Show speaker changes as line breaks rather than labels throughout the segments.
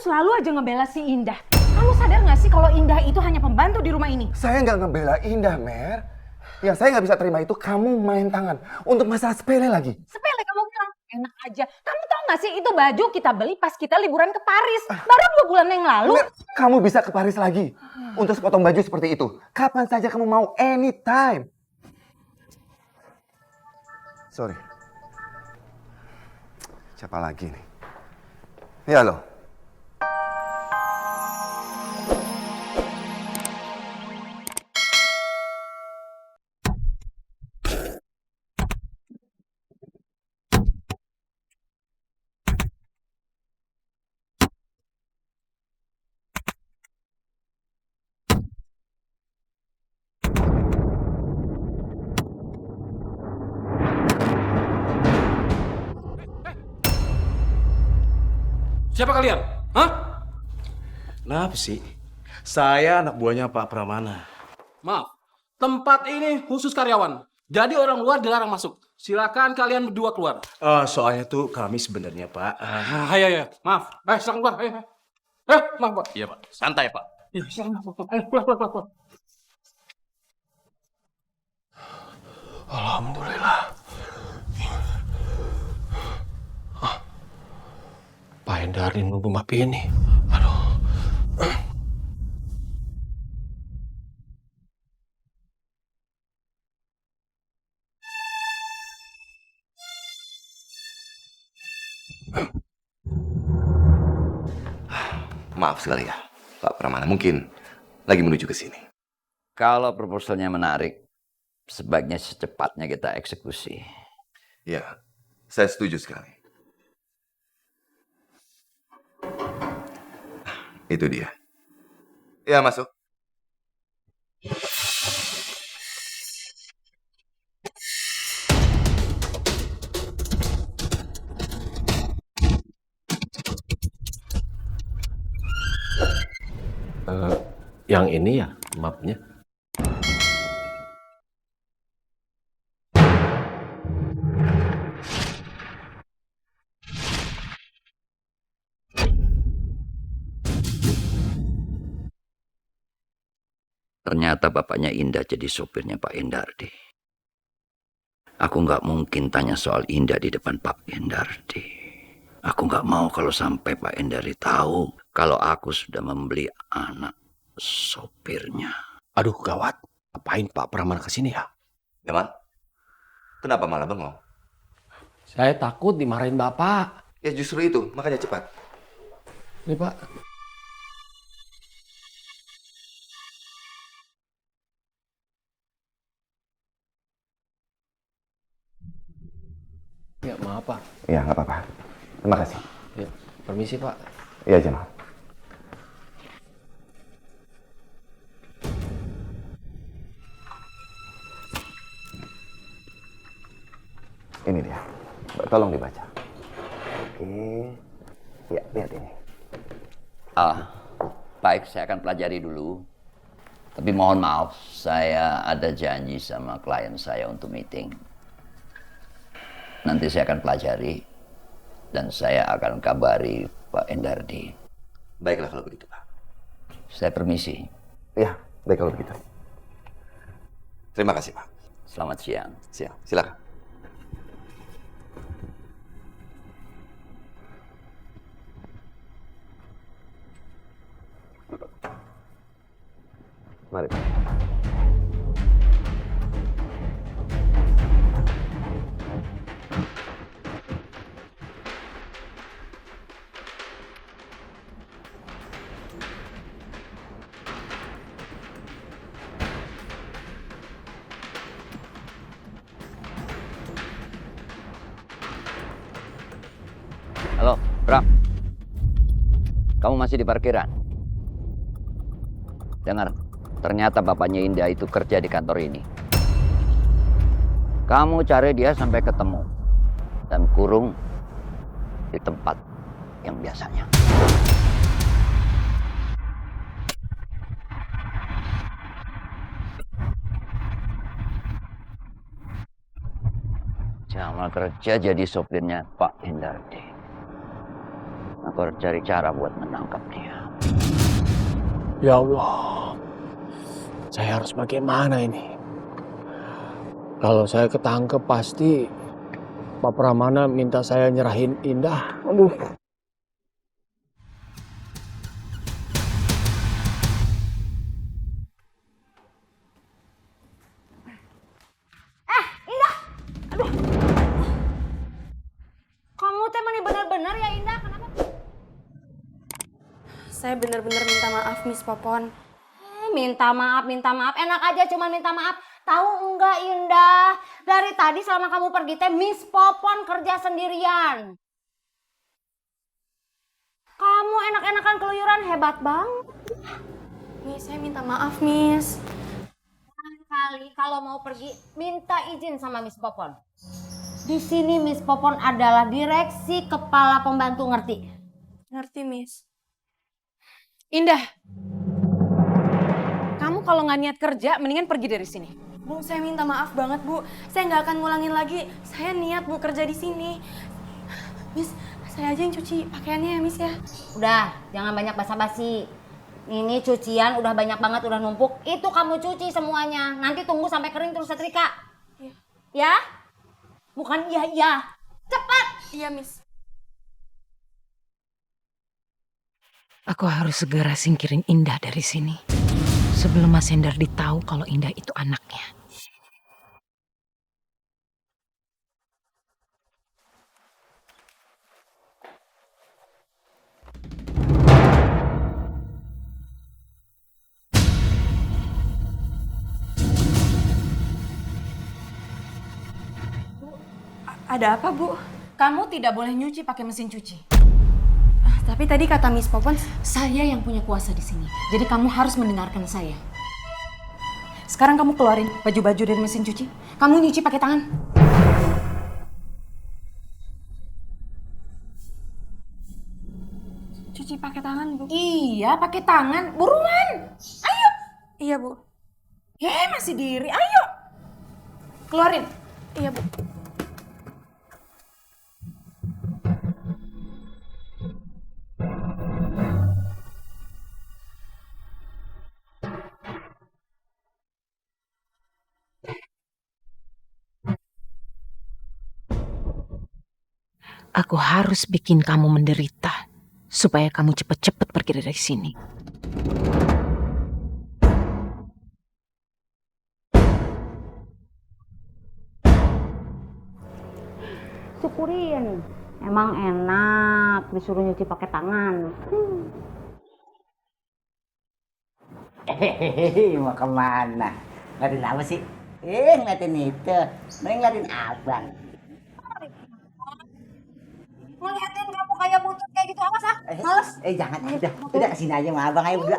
selalu aja ngebela si Indah. Kamu sadar nggak sih kalau Indah itu hanya pembantu di rumah ini?
Saya nggak ngebela Indah, Mer. Yang saya nggak bisa terima itu kamu main tangan untuk masalah sepele lagi.
Sepele kamu bilang, enak aja. Kamu tahu nggak sih itu baju kita beli pas kita liburan ke Paris. Baru 2 bulan yang lalu.
Mer, kamu bisa ke Paris lagi untuk sepotong baju seperti itu. Kapan saja kamu mau, anytime. Sorry. Siapa lagi nih? Ya, halo.
Siapa kalian? Hah?
Kenapa sih? Saya anak buahnya Pak Pramana.
Maaf, tempat ini khusus karyawan. Jadi orang luar dilarang masuk. Silakan kalian berdua keluar.
Soalnya tuh kami sebenarnya Pak.
Ayo, maaf. Silakan keluar. Ayo. Maaf, Pak.
Iya Pak, santai Pak.
Iya, silakan, Pak. Ayo, keluar.
Alhamdulillah. Pak Hendar nunggu Mapi ini. Aduh.
Maaf sekali ya, Pak Pramana. Mungkin lagi menuju ke sini.
Kalau proposalnya menarik, sebaiknya secepatnya kita eksekusi.
Ya, saya setuju sekali. Itu dia. Ya, masuk.
Yang ini ya mapnya.
Ternyata bapaknya Indah jadi sopirnya Pak Endardi. Aku nggak mungkin tanya soal Indah di depan Pak Endardi. Aku nggak mau kalau sampai Pak Endardi tahu kalau aku sudah membeli anak sopirnya.
Aduh gawat. Ngapain Pak Pramana kesini ya?
Teman, kenapa malah bengong?
Saya takut dimarahin Bapak.
Ya justru itu, makanya cepat.
Ini Pak. Ya maaf Pak.
Ya, nggak apa-apa. Terima kasih.
Ya, permisi Pak.
Iya, Jamal. Ini dia. Tolong dibaca. Oke. Ya, lihat ini.
Baik, saya akan pelajari dulu. Tapi mohon maaf, saya ada janji sama klien saya untuk meeting. Nanti saya akan pelajari dan saya akan kabari Pak Endardi.
Baiklah kalau begitu, Pak.
Saya permisi.
Ya, baik kalau begitu. Terima kasih, Pak.
Selamat siang.
Siang, silakan. Mari, Pak.
Halo, Bram. Kamu masih di parkiran? Dengar, ternyata bapaknya Indah itu kerja di kantor ini. Kamu cari dia sampai ketemu dan kurung di tempat yang biasanya. Jamal kerja jadi sopirnya Pak Endardi. Aku harus cari cara buat menangkap dia.
Ya Allah, saya harus bagaimana ini? Kalau saya ketangkep pasti Pak Pramana minta saya nyerahin Indah. Aduh.
Kamu teh mani bener-bener ya Indah, kenapa?
Saya benar-benar minta maaf, Miss Popon.
Minta maaf, enak aja cuma minta maaf. Tahu enggak Indah, dari tadi selama kamu pergi teh Miss Popon kerja sendirian. Kamu enak-enakan keluyuran, hebat banget.
Miss, saya minta maaf, Miss.
Kali kalau mau pergi minta izin sama Miss Popon. Di sini Miss Popon adalah direksi kepala pembantu, ngerti?
Ngerti, Miss.
Indah, kamu kalau nggak niat kerja, mendingan pergi dari sini.
Bu, saya minta maaf banget, Bu. Saya nggak akan ngulangin lagi. Saya niat, Bu, kerja di sini. Miss, saya aja yang cuci pakaiannya ya, Miss ya.
Udah, jangan banyak basa-basi. Ini cucian udah banyak banget, udah numpuk. Itu kamu cuci semuanya. Nanti tunggu sampai kering terus setrika.
Iya.
Ya? Bukan iya. Cepat!
Iya, Miss.
Aku harus segera singkirin Indah dari sini. Sebelum Mas Hendardi tahu kalau Indah itu anaknya.
Ada apa, Bu?
Kamu tidak boleh nyuci pakai mesin cuci.
Tapi tadi kata Miss Popon,
Saya yang punya kuasa di sini. Jadi kamu harus mendengarkan saya. Sekarang kamu keluarin baju-baju dari mesin cuci. Kamu nyuci pakai tangan.
cuci pakai tangan, Bu.
Iya, pakai tangan. Buruan. Ayo.
Iya, Bu.
Masih diri. Ayo. Keluarin.
Iya, Bu.
Aku harus bikin kamu menderita. Supaya kamu cepet-cepet pergi dari sini.
Syukurin. Emang enak disuruh nyuci pakai tangan.
Hehehe, mau kemana? Ngeliatin apa sih? Ngeliatin itu. Mending ngeliatin abang.
Ngeliatin kamu kayak butut kayak gitu, awas ah. Males.
Jangan. Udah kesini aja sama abang ayo berdua.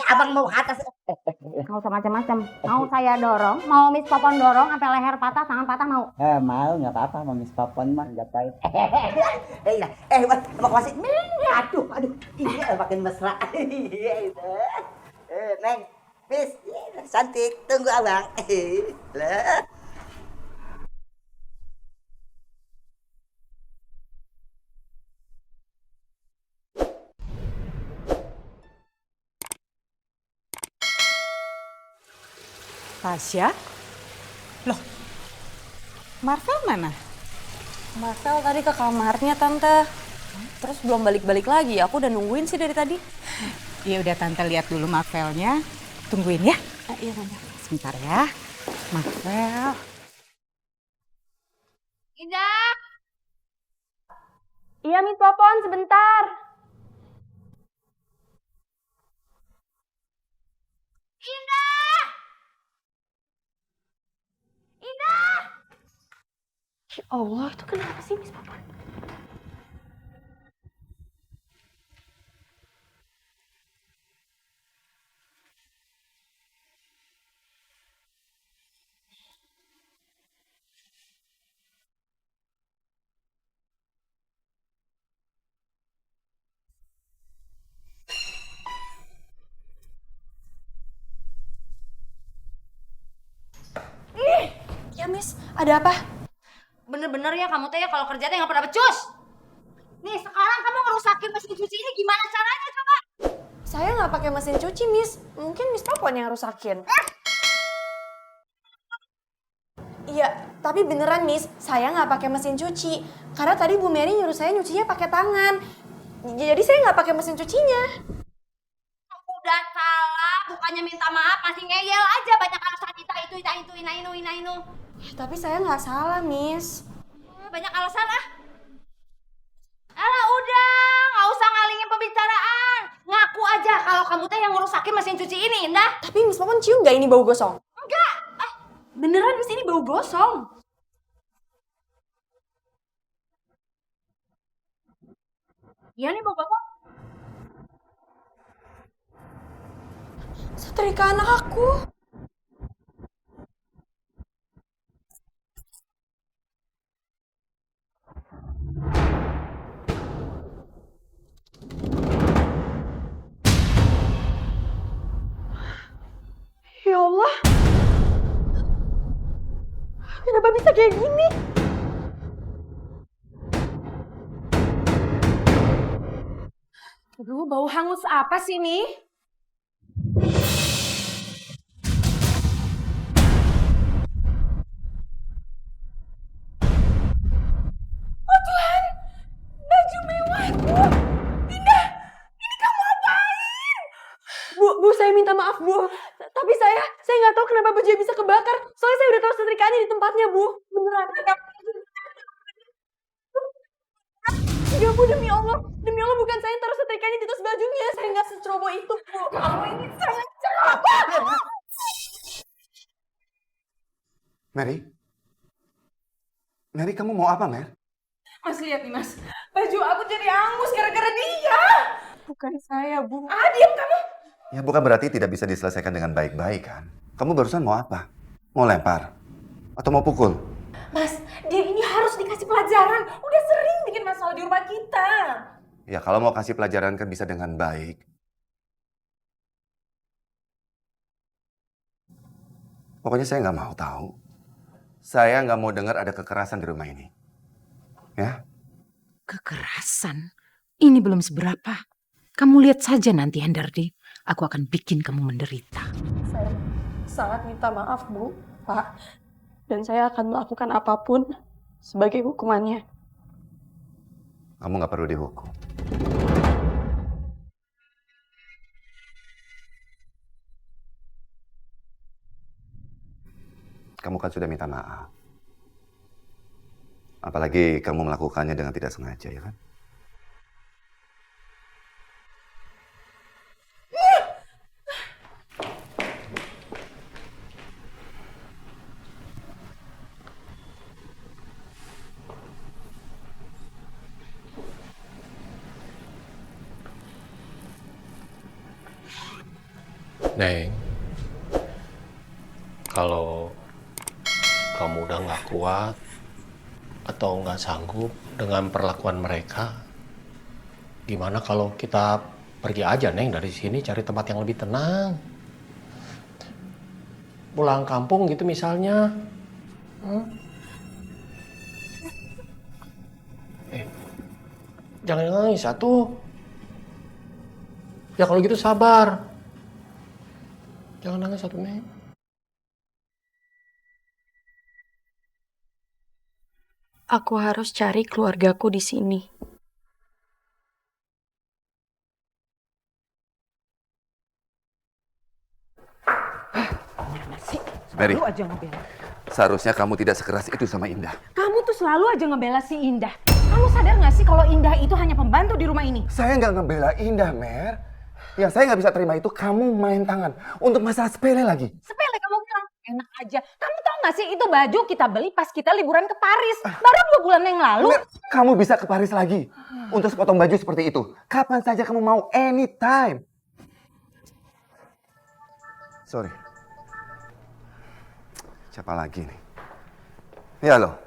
Abang mau ke atas.
Nggak usah macam-macam. Mau saya dorong, mau Miss Popon dorong sampai leher patah, tangan patah mau.
Mau nggak apa-apa sama Miss Popon mah nggak pahit. Mau ke masjid? Aduh. Iya makin mesra. Neng, Miss, cantik. Tunggu abang. Lah.
Tasya? Loh, Marvel mana?
Marvel tadi ke kamarnya, Tante. Terus belum balik-balik lagi. Aku udah nungguin sih dari tadi.
Ya udah Tante lihat dulu Marvelnya. Tungguin ya.
Iya, Tante.
Sebentar ya. Marvel.
Indah.
Iya, Miss Popon, sebentar. Ya Allah, itu kenapa sih, Miss Popon? Ya, Miss, ada apa?
Bener-bener ya kamu teh ya kalau kerja teh nggak pernah becus. Nih sekarang kamu ngerusakin mesin cuci ini gimana caranya coba?
Saya nggak pakai mesin cuci, Miss. Mungkin Miss Popon yang rusakin. Iya, tapi beneran Miss, saya nggak pakai mesin cuci. Karena tadi Bu Mary nyuruh saya nyucinya pakai tangan. Jadi saya nggak pakai mesin cucinya.
Udah salah, bukannya minta maaf masih ngeyel aja banyak alasan itu, ina.
Tapi saya nggak salah, Miss.
Banyak alasan ah. Alah udah, nggak usah ngalingin pembicaraan. Ngaku aja kalau kamu teh yang ngerusakin mesin cuci ini, Indah.
Tapi Miss Popon cium nggak ini bau gosong?
Enggak.
Beneran Miss, ini bau gosong.
Iya nih bau gosong.
Setrika anak aku. Ya Allah. Kenapa bisa kayak gini?
Aduh, bau hangus apa sih nih?
Oh Tuhan, baju mewahku. Indah, ini kamu apain? Bu, saya minta maaf, Bu. Tapi saya nggak tahu kenapa bajunya bisa kebakar. Soalnya saya udah tahu setrikanya di tempatnya, Bu. Beneran. Enggak, Bu, demi Allah. Demi Allah bukan saya yang taruh setrikanya di tas bajunya. Saya nggak seceroboh itu, Bu. Kamu ini sangat ceroboh.
Mary? Mary, kamu mau apa, Mer?
Mas lihat nih Mas, baju aku jadi angus gara-gara dia.
Bukan saya, Bu.
Diam kamu.
Ya bukan berarti tidak bisa diselesaikan dengan baik-baik kan? Kamu barusan mau apa? Mau lempar? Atau mau pukul?
Mas, dia ini harus dikasih pelajaran. Udah sering bikin masalah di rumah kita.
Ya kalau mau kasih pelajaran kan bisa dengan baik. Pokoknya saya nggak mau tahu. Saya nggak mau dengar ada kekerasan di rumah ini. Ya?
Kekerasan? Ini belum seberapa. Kamu lihat saja nanti, Hendardi. Aku akan bikin kamu menderita.
Saya sangat minta maaf, Bu, Pak. Dan saya akan melakukan apapun sebagai hukumannya.
Kamu nggak perlu dihukum. Kamu kan sudah minta maaf. Apalagi kamu melakukannya dengan tidak sengaja, ya kan?
Neng, kalau kamu udah nggak kuat atau nggak sanggup dengan perlakuan mereka, gimana kalau kita pergi aja, Neng, dari sini cari tempat yang lebih tenang. Pulang kampung gitu misalnya. Jangan nangis satu. Ya kalau gitu sabar. Jangan nangis satu, Neng.
Aku harus cari keluargaku di sini.
Mary,
Selalu aja ngebela.
seharusnya kamu tidak sekeras itu sama Indah.
Kamu tuh selalu aja ngebela si Indah. Kamu sadar gak sih kalau Indah itu hanya pembantu di rumah ini?
Saya nggak ngebela Indah, Mer. Yang saya nggak bisa terima itu kamu main tangan untuk masalah sepele lagi.
Sepele kamu bilang, enak aja. Kamu tahu gak sih itu baju kita beli pas kita liburan ke Paris. Baru 2 bulan yang lalu.
Mer, kamu bisa ke Paris lagi untuk sepotong baju seperti itu. Kapan saja kamu mau, anytime. Sorry. Siapa lagi nih? Ya loh.